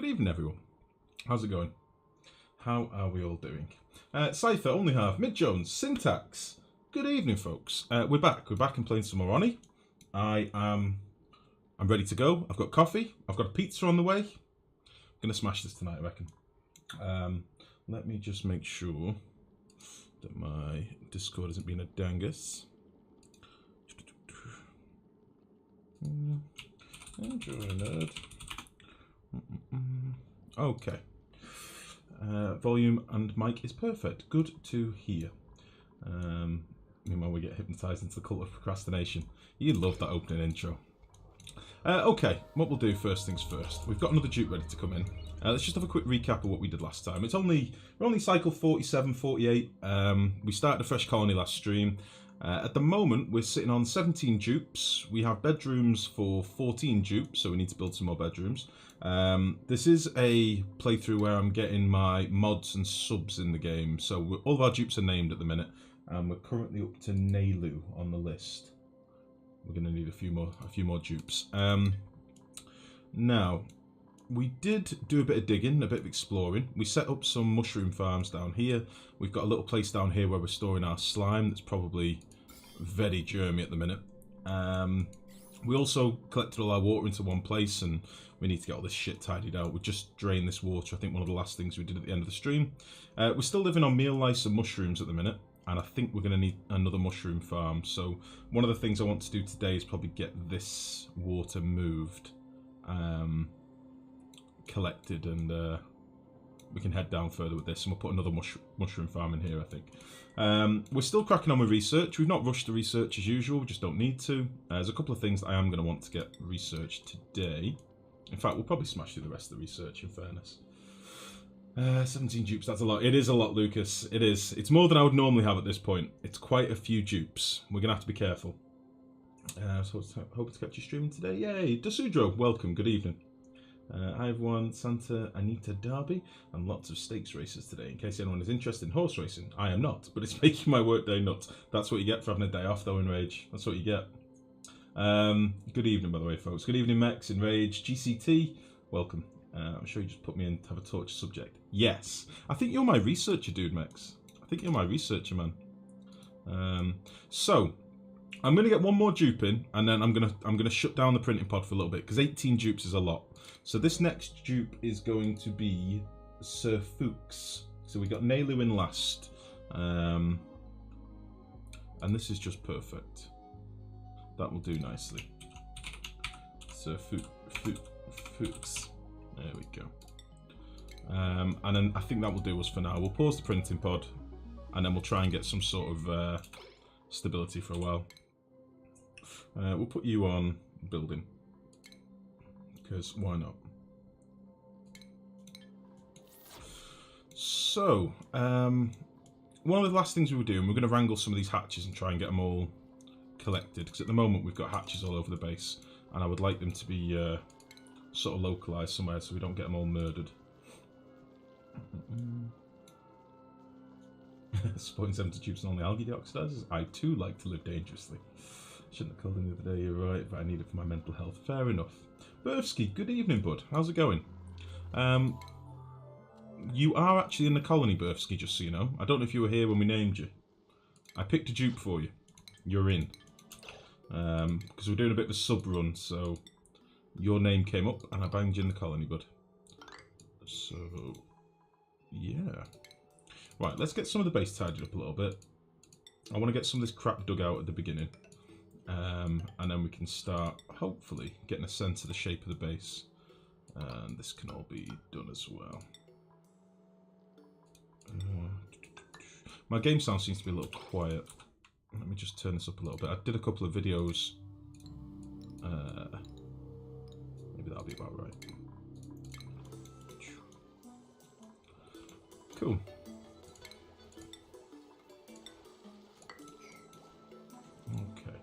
evening, everyone. How's it going? How are we all doing? Cypher, Only Half, Mid Jones, Syntax. Good evening, folks. We're back. We're back and playing some more Oni. I'm ready to go. I've got coffee. I've got a pizza on the way. I'm gonna smash this tonight, I reckon. Let me just make sure that my Discord isn't being a dangus. Enjoy, nerd. Okay. Volume and mic is perfect. Good to hear. Meanwhile, we get hypnotised into the cult of procrastination. You love that opening intro. Okay, what we'll do first things first. We've got another dupe ready to come in. Let's just have a quick recap of what we did last time. We're only cycle 47, 48. We started a fresh colony last stream. At the moment, we're sitting on 17 dupes. We have bedrooms for 14 dupes, so we need to build some more bedrooms. This is a playthrough where I'm getting my mods and subs in the game. So all of our dupes are named at the minute, and we're currently up to Nallaj on the list. We're going to need a few more dupes. Now, we did do a bit of digging, a bit of exploring. We set up some mushroom farms down here. We've got a little place down here where we're storing our slime that's probably very germy at the minute. We also collected all our water into one place, and we need to get all this shit tidied out. We just drained this water, I think one of the last things we did at the end of the stream. We're still living on meal lice and mushrooms at the minute, and I think we're going to need another mushroom farm. So one of the things I want to do today is probably get this water moved, collected, and we can head down further with this, and we'll put another mushroom farm in here, I think. We're still cracking on with research. We've not rushed the research as usual, we just don't need to. There's a couple of things that I am going to want to get researched today. In fact, we'll probably smash through the rest of the research, in fairness. 17 dupes, that's a lot. It is a lot, Lucas. It is. It's more than I would normally have at this point. It's quite a few dupes. We're going to have to be careful. So hope to catch you streaming today. Yay! Dasudro, welcome. Good evening. Hi everyone, Santa Anita Derby, and lots of stakes races today. In case anyone is interested in horse racing, I am not, but it's making my workday nuts. That's what you get for having a day off, though, in Rage. That's what you get. Good evening, by the way, folks. Good evening, Mex, in Rage. GCT, welcome. I'm sure you just put me in to have a torture subject. Yes, I think you're my researcher, dude, Mex. I think you're my researcher, man. So I'm gonna get one more dupe in, and then I'm gonna shut down the printing pod for a little bit because 18 dupes is a lot. So this next dupe is going to be Sir Fuchs. So we got Nallaj in last, and this is just perfect. That will do nicely. Sir Fuchs. There we go. And then I think that will do us for now. We'll pause the printing pod, and then we'll try and get some sort of stability for a while. We'll put you on building, because why not? So, one of the last things we were doing, we're going to wrangle some of these hatches and try and get them all collected, because at the moment we've got hatches all over the base, and I would like them to be sort of localised somewhere so we don't get them all murdered. Spotting 70 tubes and only algae deoxidizers. I too like to live dangerously. Shouldn't have called in the other day, you're right, but I need it for my mental health. Fair enough. Burfsky, good evening, bud. How's it going? You are actually in the colony, Burfsky, just so you know. I don't know if you were here when we named you. I picked a dupe for you. You're in. Because we're doing a bit of a sub run, so your name came up and I banged you in the colony, bud. So, yeah. Right, let's get some of the base tidied up a little bit. I want to get some of this crap dug out at the beginning. And then we can start, hopefully, getting a sense of the shape of the base. And this can all be done as well. My game sound seems to be a little quiet. Let me just turn this up a little bit. I did a couple of videos. Maybe that'll be about right. Cool. Okay.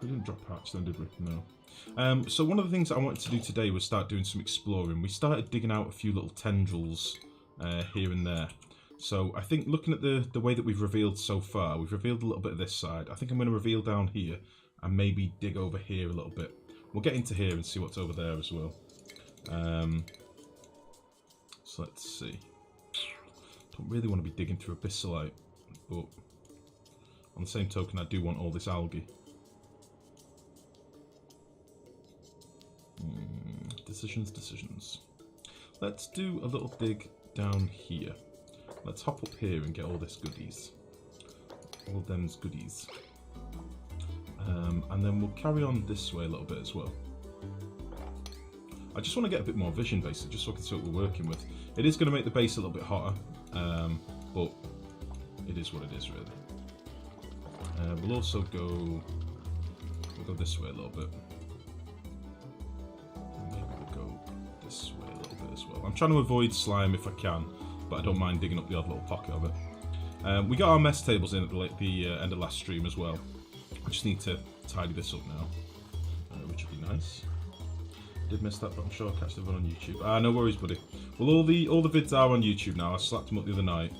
We didn't drop hatch then, did we? No. So one of the things that I wanted to do today was start doing some exploring. We started digging out a few little tendrils here and there. So I think looking at the way that we've revealed so far, we've revealed a little bit of this side. I think I'm going to reveal down here and maybe dig over here a little bit. We'll get into here and see what's over there as well. So let's see. Don't really want to be digging through abyssalite, but on the same token, I do want all this algae. Decisions. Let's do a little dig down here. Let's hop up here and get all this goodies. All them's goodies. And then we'll carry on this way a little bit as well. I just want to get a bit more vision, basically, just so I can see what we're working with. It is going to make the base a little bit hotter, but it is what it is, really. We'll also go this way a little bit. Maybe we'll go this way a little bit as well. I'm trying to avoid slime if I can, but I don't mind digging up the odd little pocket of it. We got our mess tables in at the end of last stream as well. I just need to tidy this up now, which would be nice. Did miss that, but I'm sure I'll catch the one on YouTube. No worries, buddy. Well, all the vids are on YouTube now. I slapped them up the other night.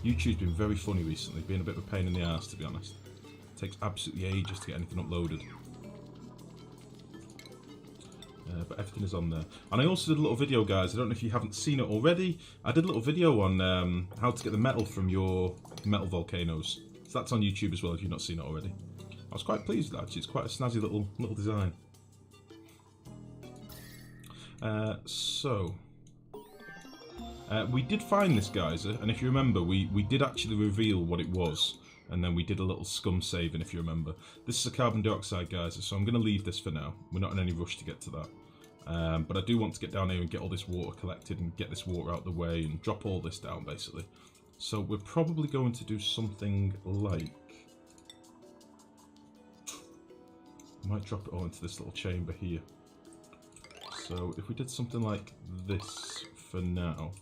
YouTube's been very funny recently, being a bit of a pain in the ass, to be honest. It takes absolutely ages to get anything uploaded. But everything is on there. And I also did a little video, guys. I don't know if you haven't seen it already. I did a little video on how to get the metal from your metal volcanoes. So that's on YouTube as well, if you've not seen it already. I was quite pleased with that, actually. It's quite a snazzy little design. We did find this geyser, and if you remember, we did actually reveal what it was, and then we did a little scum saving, if you remember. This is a carbon dioxide geyser, so I'm going to leave this for now. We're not in any rush to get to that. But I do want to get down here and get all this water collected and get this water out the way and drop all this down, basically. So we're probably going to do something like... I might drop it all into this little chamber here. So if we did something like this for now,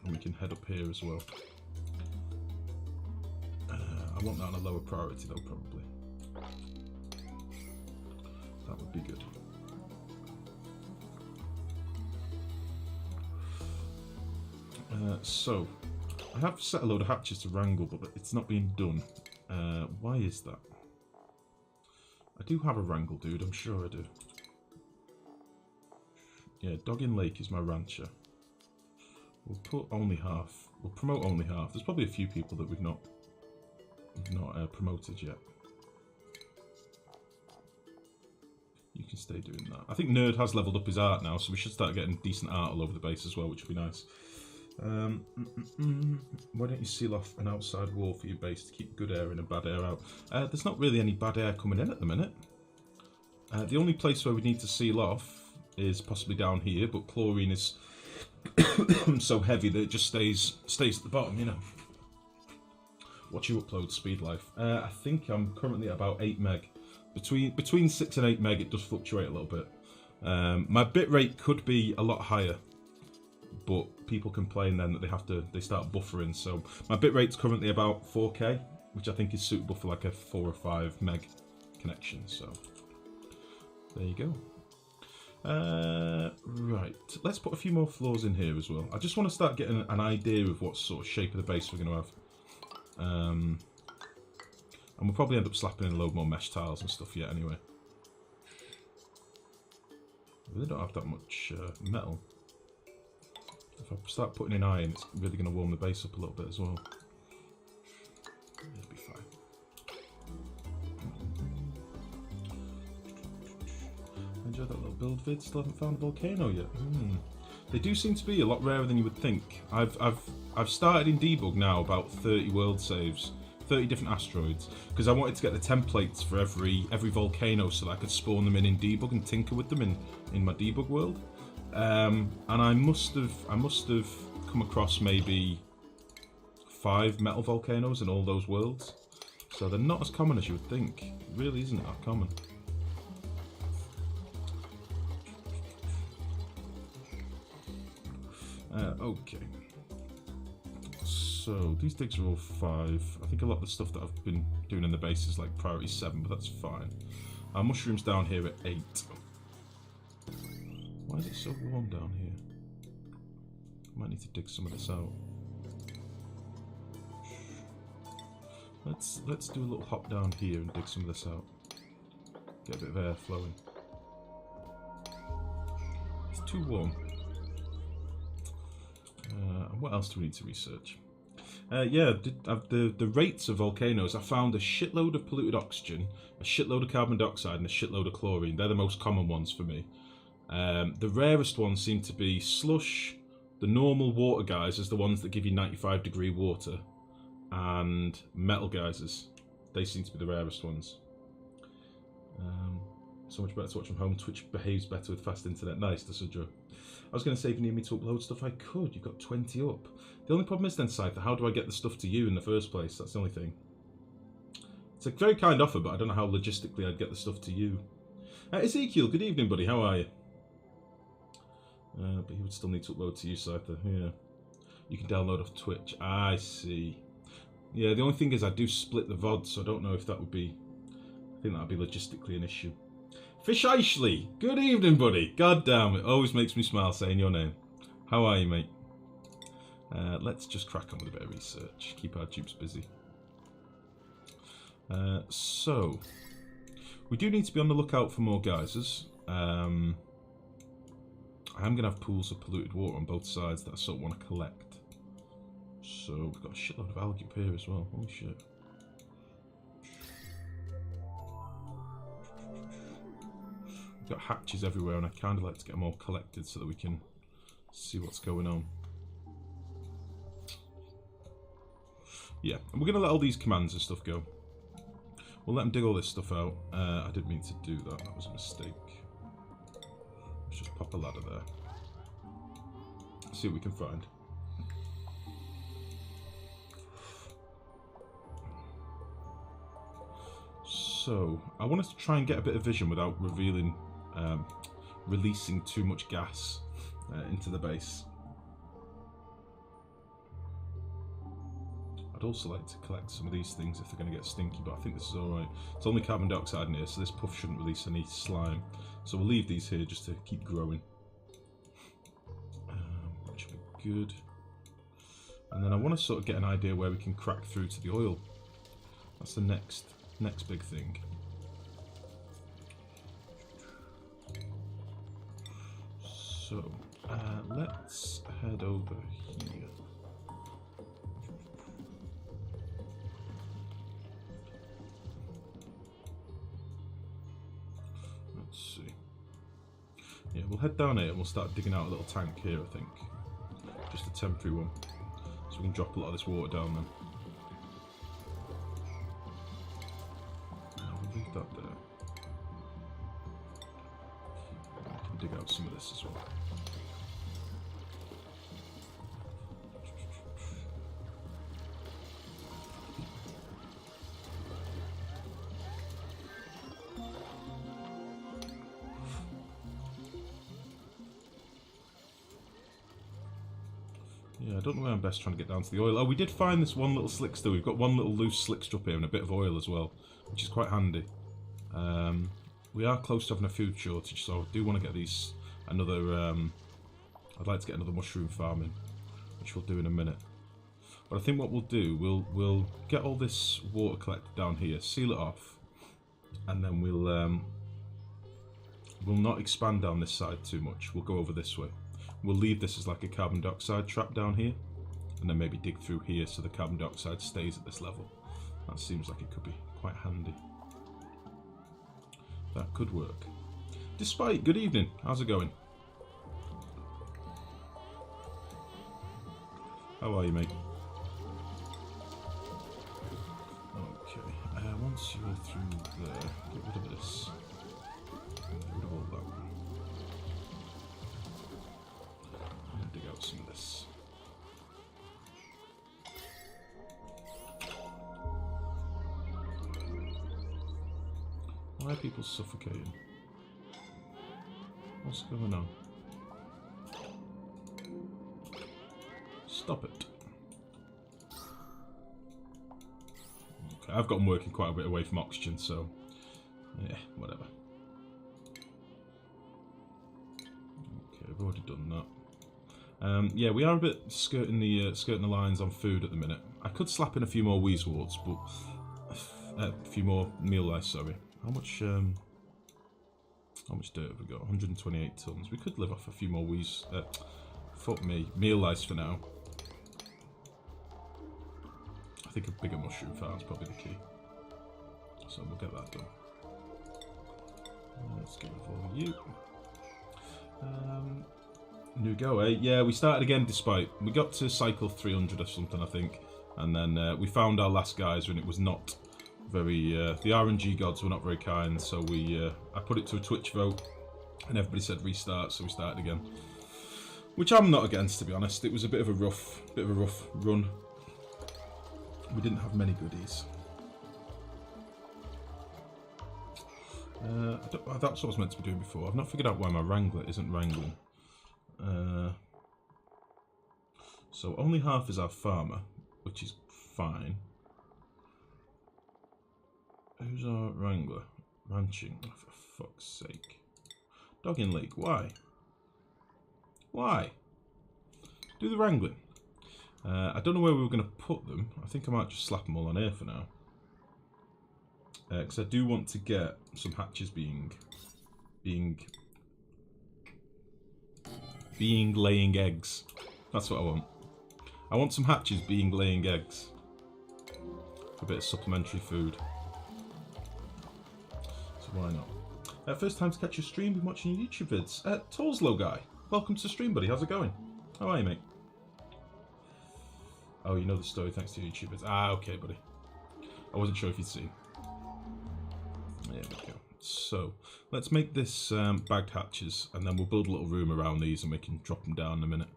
and we can head up here as well. I want that on a lower priority though, probably. That would be good. So, I have set a load of hatches to wrangle, but it's not being done. Why is that? I do have a wrangle, dude, I'm sure I do. Yeah, Doggin Lake is my rancher. We'll put only half. We'll promote only half. There's probably a few people that we've not promoted yet. You can stay doing that. I think Nerd has leveled up his art now, so we should start getting decent art all over the base as well, which would be nice. Why don't you seal off an outside wall for your base to keep good air in and bad air out? There's not really any bad air coming in at the minute. The only place where we need to seal off is possibly down here, but chlorine is so heavy that it just stays at the bottom, you know. Watch you upload, speed life. I think I'm currently at about 8 meg. Between 6 and 8 meg, it does fluctuate a little bit. My bitrate could be a lot higher, but people complain then that they start buffering. So my bitrate's currently about 4K, which I think is suitable for like a 4 or 5 meg connection. So there you go. Right, let's put a few more floors in here as well. I just want to start getting an idea of what sort of shape of the base we're going to have. And we'll probably end up slapping in a load more mesh tiles and stuff yet anyway. I really don't have that much metal. If I start putting in iron, it's really going to warm the base up a little bit as well. It'll be fine. Enjoy that little build vid. Still haven't found a volcano yet. They do seem to be a lot rarer than you would think. I've started in debug now about 30 world saves, 30 different asteroids, because I wanted to get the templates for every volcano so that I could spawn them in debug and tinker with them in my debug world. And I must have come across maybe 5 metal volcanoes in all those worlds. So they're not as common as you would think. It really isn't that common. Okay. So these digs are all 5. I think a lot of the stuff that I've been doing in the base is like priority 7, but that's fine. Our mushrooms down here at 8. Why is it so warm down here? I might need to dig some of this out. Let's do a little hop down here and dig some of this out. Get a bit of air flowing. It's too warm. And what else do we need to research? Yeah, the rates of volcanoes. I found a shitload of polluted oxygen, a shitload of carbon dioxide, and a shitload of chlorine. They're the most common ones for me. The rarest ones seem to be slush, the normal water geysers, the ones that give you 95-degree water, and metal geysers. They seem to be the rarest ones. So much better to watch from home. Twitch behaves better with fast internet. Nice, that's a joke. I was going to say if you need me to upload stuff, I could. You've got 20 up. The only problem is then, Scyther, how do I get the stuff to you in the first place? That's the only thing. It's a very kind offer, but I don't know how logistically I'd get the stuff to you. Ezekiel, good evening, buddy. How are you? But he would still need to upload to you, Scyther. Yeah. You can download off Twitch. I see. Yeah, the only thing is I do split the VOD, so I don't know if that would be... I think that would be logistically an issue. Fish Ashley, good evening, buddy. God damn, it always makes me smile saying your name. How are you, mate? Let's just crack on with a bit of research. Keep our dupes busy. So, we do need to be on the lookout for more geysers. I am going to have pools of polluted water on both sides that I sort of want to collect. So, we've got a shitload of algae up here as well. Holy shit. We've got hatches everywhere, and I kind of like to get them all collected so that we can see what's going on. Yeah, and we're going to let all these commands and stuff go. We'll let them dig all this stuff out. I didn't mean to do that. That was a mistake. Let's just pop a ladder there. See what we can find. So, I wanted to try and get a bit of vision without releasing too much gas into the base. I'd also like to collect some of these things if they're going to get stinky, but I think this is alright. It's only carbon dioxide in here, so this puff shouldn't release any slime. So we'll leave these here just to keep growing. Which should be good. And then I want to sort of get an idea where we can crack through to the oil. That's the next big thing. So, let's head over here. Let's see. Yeah, we'll head down here and we'll start digging out a little tank here, I think. Just a temporary one. So we can drop a lot of this water down then. We'll leave that there. I can dig out some of this as well. Yeah, I don't know where I'm best trying to get down to the oil. Oh, we did find this one little slickster. We've got one little loose slickster up here and a bit of oil as well, which is quite handy. We are close to having a food shortage, so I do want to get these another... I'd like to get another mushroom farm in, which we'll do in a minute. But I think what we'll do, we'll get all this water collected down here, seal it off, and then we'll not expand down this side too much. We'll go over this way. We'll leave this as like a carbon dioxide trap down here, and then maybe dig through here so the carbon dioxide stays at this level. That seems like it could be quite handy. That could work. Despite, good evening. How's it going? How are you, mate? Okay, once you're through there, get rid of this. Get rid of all that. I'm gonna dig out some of this. Why are people suffocating? What's going on? Stop it. Okay, I've got them working quite a bit away from oxygen, so yeah, whatever. Okay, I've already done that. Yeah, we are a bit skirting the lines on food at the minute. I could slap in a few more weezeworts, but A few more meal lice, sorry. How much dirt have we got? 128 tons. We could live off a few more fuck me. Meal lice for now. I think a bigger mushroom farm is probably the key. So we'll get that done. Let's get rid of all of you. New go, eh? Yeah, we started again despite... We got to cycle 300 or something, I think. And then we found our last geyser and it was not very... the RNG gods were not very kind, so I put it to a Twitch vote and everybody said restart, so we started again. Which I'm not against, to be honest. It was a bit of a rough run. We didn't have many goodies. That's what I was meant to be doing before. I've not figured out why my wrangler isn't wrangling. So only half is our farmer, which is fine. Who's our wrangler? Ranching, oh, for fuck's sake. Dog in lake, why? Why? Do the wrangling. I don't know where we were going to put them. I think I might just slap them all on here for now. Because I do want to get some hatches being laying eggs. That's what I want. I want some hatches being laying eggs. A bit of supplementary food. So why not? First time to catch your stream, been watching your YouTube vids. Torslow guy, welcome to the stream, buddy. How's it going? How are you, mate? Oh, you know the story thanks to your YouTube vids. Ah, okay, buddy. I wasn't sure if you'd seen. There we go. So, let's make this bagged hatches, and then we'll build a little room around these, and we can drop them down in a minute,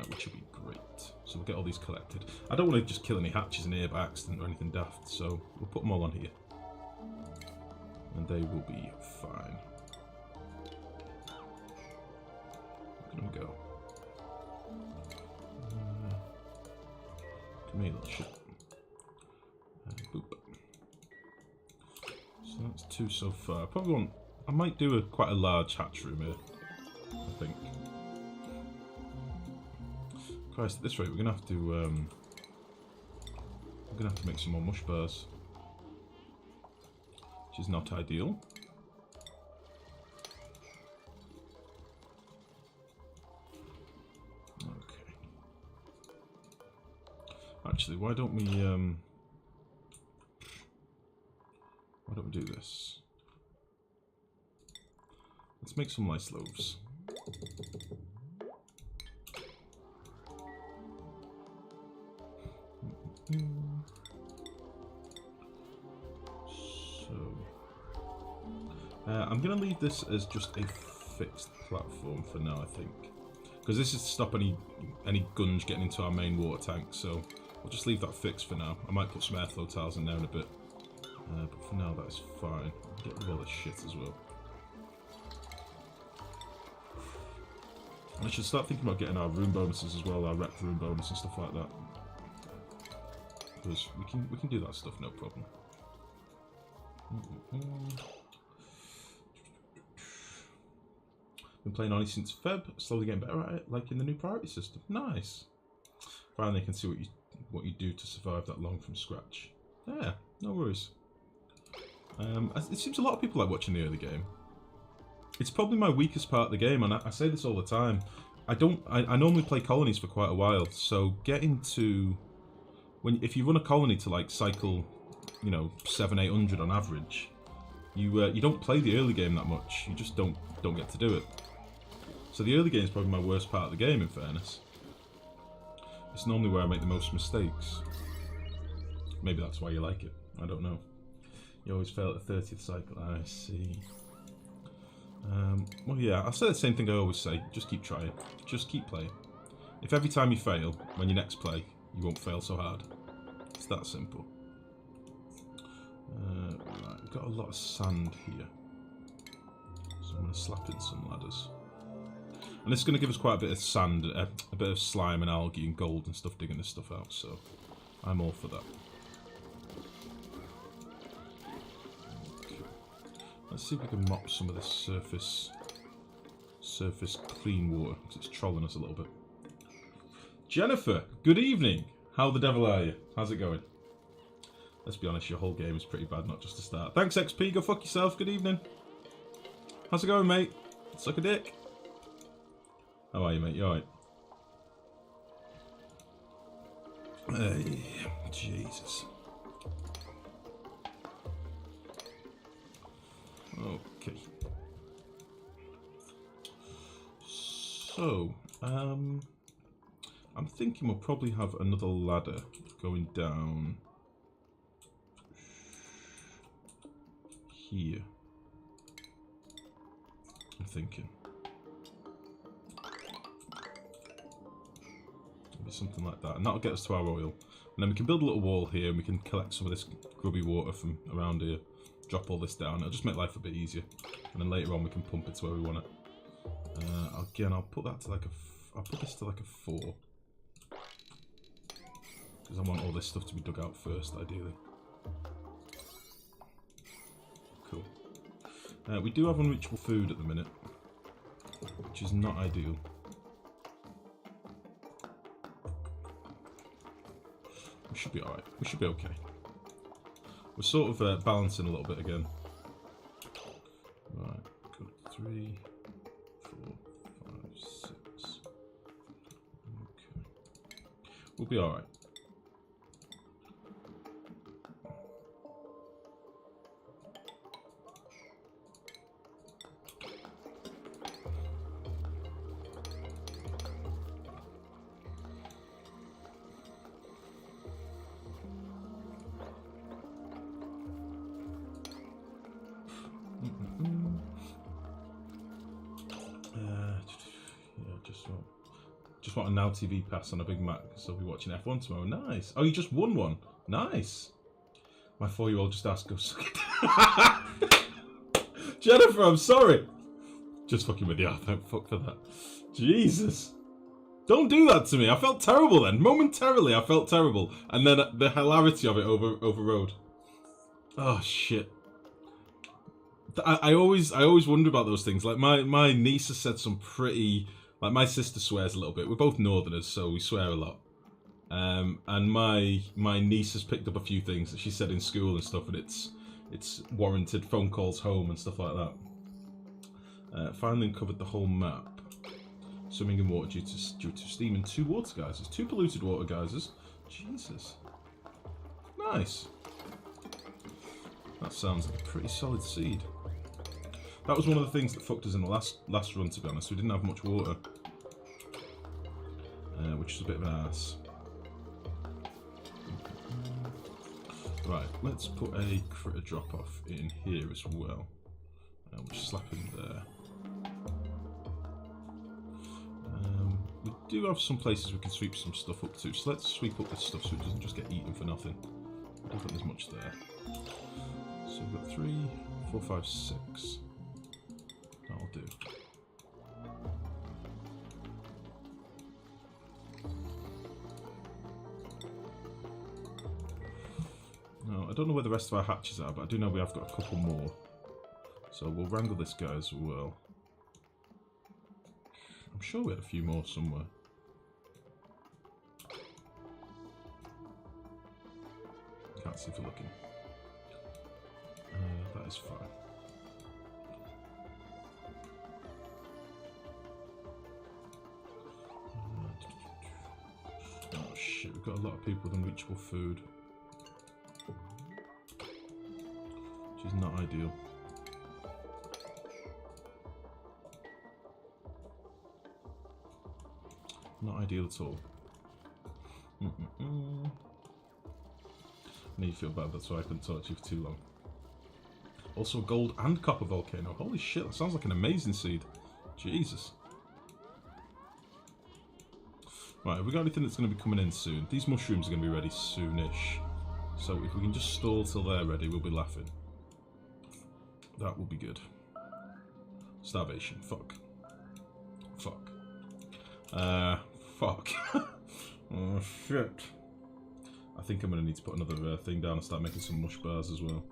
which will be great. So we'll get all these collected. I don't want to just kill any hatches in here by accident or anything daft, so we'll put them all on here. And they will be fine. Look at them go. Come here, little shit. Boop. So that's 2 so far. I might do quite a large hatch room here, I think. Christ, at this rate, we're gonna have to make some more mush bars, which is not ideal. Okay. Actually, why don't we do this? Let's make some lice loaves. I'm going to leave this as just a fixed platform for now, I think. Because this is to stop any gunge getting into our main water tank, so I'll just leave that fixed for now. I might put some airflow tiles in there in a bit. But for now, that is fine. Get rid of all this shit as well. And I should start thinking about getting our room bonuses as well, our rep room bonus and stuff like that. Because we can do that stuff, no problem. Been playing Oni since Feb, slowly getting better at it, like in the new priority system. Nice. Finally, can see what you do to survive that long from scratch. Yeah, no worries. It seems a lot of people like watching the early game. It's probably my weakest part of the game, and I say this all the time. I normally play colonies for quite a while, so getting to if you run a colony to like cycle, 700-800 on average, you don't play the early game that much. You just don't get to do it. So the early game is probably my worst part of the game, in fairness. It's normally where I make the most mistakes. Maybe that's why you like it. I don't know. You always fail at the 30th cycle. I see. Well, yeah, I'll say the same thing I always say. Just keep trying. Just keep playing. If every time you fail, when you next play, you won't fail so hard. It's that simple. Right, we've got a lot of sand here. So I'm going to slap in some ladders. And this is going to give us quite a bit of sand, a bit of slime and algae and gold and stuff digging this stuff out, so I'm all for that. Okay. Let's see if we can mop some of this surface clean water, because it's trolling us a little bit. Jennifer, good evening. How the devil are you? How's it going? Let's be honest, your whole game is pretty bad, not just the start. Thanks, XP. Go fuck yourself. Good evening. How's it going, mate? Suck a dick. How are you, mate? You alright? Hey, Jesus. Okay. So, I'm thinking we'll probably have another ladder going down here. I'm thinking. Maybe something like that. And that'll get us to our oil. And then we can build a little wall here and we can collect some of this grubby water from around here. Drop all this down. It'll just make life a bit easier. And then later on we can pump it to where we want it. Again, I'll put that to like a... I'll put this to like a 4. Because I want all this stuff to be dug out first, ideally. Cool. We do have unreachable food at the minute, which is not ideal. We should be alright. We should be okay. We're sort of balancing a little bit again. Right, got 3, 4, 5, 6. Okay. We'll be alright. Just want a Now TV pass on a Big Mac, so I'll be watching F1 tomorrow. Nice. Oh, you just won one. Nice. My 4-year-old just asked, go suck it. Jennifer, I'm sorry. Just fucking with you. Thank fuck for that. Jesus. Don't do that to me. I felt terrible then. Momentarily, I felt terrible. And then the hilarity of it overrode. Oh, shit. I always wonder about those things. Like, my niece has said some pretty... Like, my sister swears a little bit. We're both northerners, so we swear a lot. And my niece has picked up a few things that she said in school and stuff, and it's warranted phone calls home and stuff like that. Finally uncovered the whole map. Swimming in water due to steam and 2 water geysers. 2 polluted water geysers. Jesus. Nice. That sounds like a pretty solid seed. That was one of the things that fucked us in the last run, to be honest. We didn't have much water. Which is a bit of an ass. Right, let's put a critter drop-off in here as well. We'll just slap him there. We do have some places we can sweep some stuff up to, so let's sweep up this stuff so it doesn't just get eaten for nothing. I don't think there's much there. So we've got 3, 4, 5, 6. That'll do. Now, I don't know where the rest of our hatches are, but I do know we have got a couple more. So we'll wrangle this guy as well. I'm sure we had a few more somewhere. Can't see for looking. That is fine. Oh shit, we've got a lot of people with unreachable food. Which is not ideal. Not ideal at all. I need to feel bad, that's why I couldn't talk to you for too long. Also a gold and copper volcano. Holy shit, that sounds like an amazing seed. Jesus. Right, have we got anything that's going to be coming in soon? These mushrooms are going to be ready soonish. So if we can just stall till they're ready, we'll be laughing. That will be good. Starvation. Fuck. Fuck. Fuck. Oh, shit. I think I'm going to need to put another thing down and start making some mush bars as well.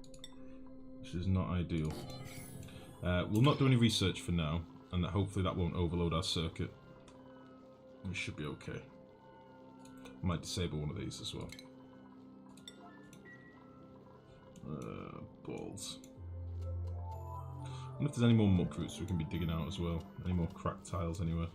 Which is not ideal. We'll not do any research for now, and hopefully that won't overload our circuit. We should be okay. I might disable one of these as well. Balls. I wonder if there's any more muck roots we can be digging out as well. Any more cracked tiles anywhere.